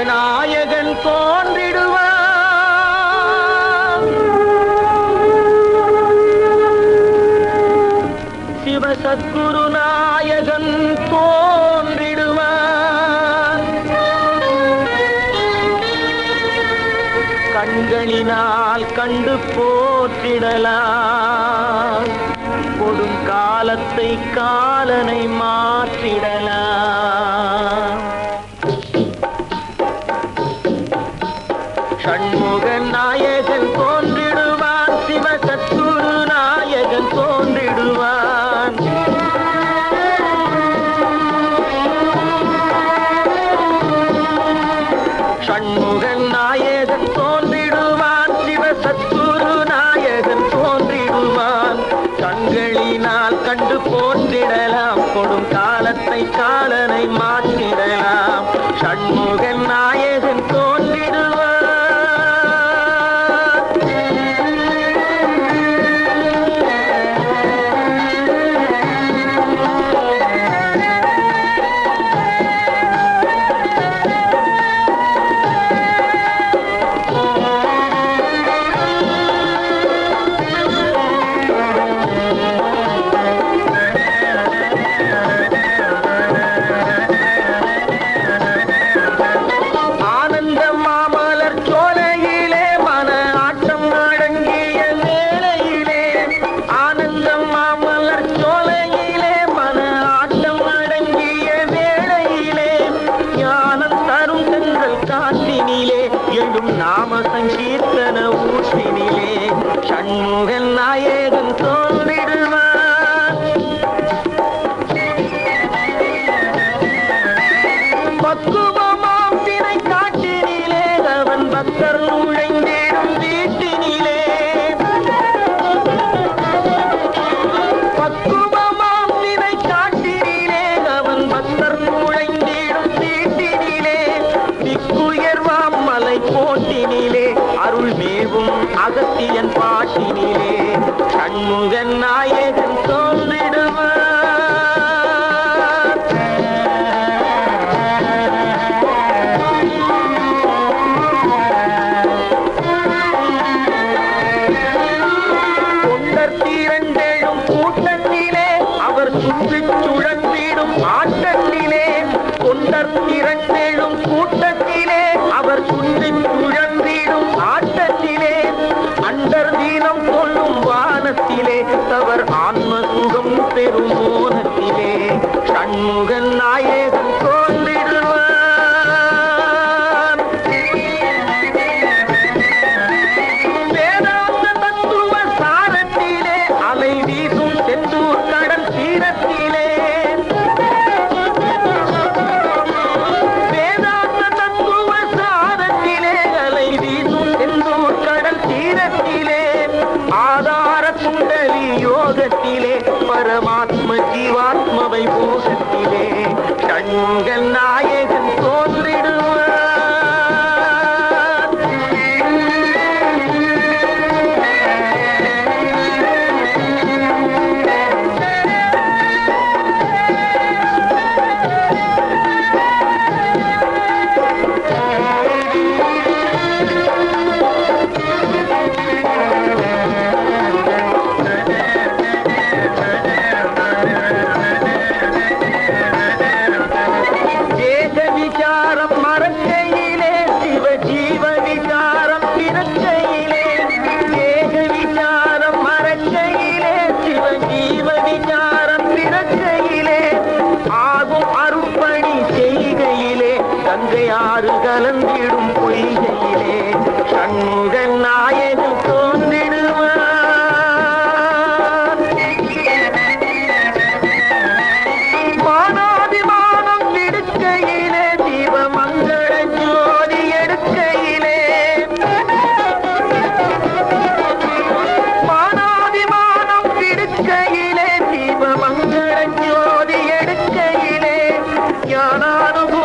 நாயகன் தோன்றிடுவான். சிவசத்குரு நாயகன் தோன்றிடுவான். கண்களினால் கண்டு போற்றிடலாம். கொடும் காலத்தை காலனை மாற்றிடலாம். ஷண்முக நாயகன் தோன்றிடுவான். சிவசத்குரு நாயகன் தோன்றிடுவான். ஷண்முக நாயகன் தோன்றிடுவான். சிவசத்குரு நாயகன் தோன்றிடுவான். கண்களினால் கண்டு போற்றிடலாம். கொடும் காலத்தை காலனை மாற்றிடலாம். ஷண்முக நாயகன் தோன்றிடுவான். நாம சங்கீர்த்தன ஊற்றினிலே ஷண்முக நாயகன் தோன்றிடுவான். பக்குவமாம் தினை காட்டினிலே அவன் பக்தர் நுழைந்திடும் வீட்டினிலே. பக்குவமாம் தினை காட்டினிலே அவன் பக்தர் நுழைந்திடும் வீட்டினிலே. திக்குயர்வாம் மலை போட்டினிலே அருள் மேவும் அகத்தியன் பாட்டினிலே ஷண்முக நாயகன் தோன்றிடுவான். தொண்டர் தீரண்டெழும் கூட்டத்திலே அவர் சுற்றி சுழந்திடும் ஆட்டத்திலே. தொண்டர் திரண்டெழும் கூட்டத்திலே அவர் சுற்றி சுழந்திடும் ஆட்டத்திலே. அண்டர் தீனம் கொள்ளும் வானத்திலே தவர் ஆன்ம சுகம் பெரும் மோனத்திலே ஷண்முக நாயகன் தோன்றிடுவான். வேதாந்த தத்துவ சாரத்திலே அலை வீசும் செந்தூர் கடல் தீரத்திலே. வேதாந்த தத்துவ சாரத்திலே அலை வீசும் செந்தூர் கடல் தீரத்திலே. ஆதார குண்டலி யோகத்திலே பரமாத்ம ஜீவாத்மவை போகத்திலே ஷண்முக நாயகன் தோன்றிடுவான். கங்கையாறு கலந்திடும் பொய்கையிலே ஷண்முக நாயகன் தோன்றிடுவான். மானாதிமானம் விடுக்கையிலே தீபமங்கள ஜோதி எடுக்கையிலே. மானாதிமானம் விடுக்கையிலே தீபமங்கள ஜோதி எடுக்கையிலே ஞானானுபவ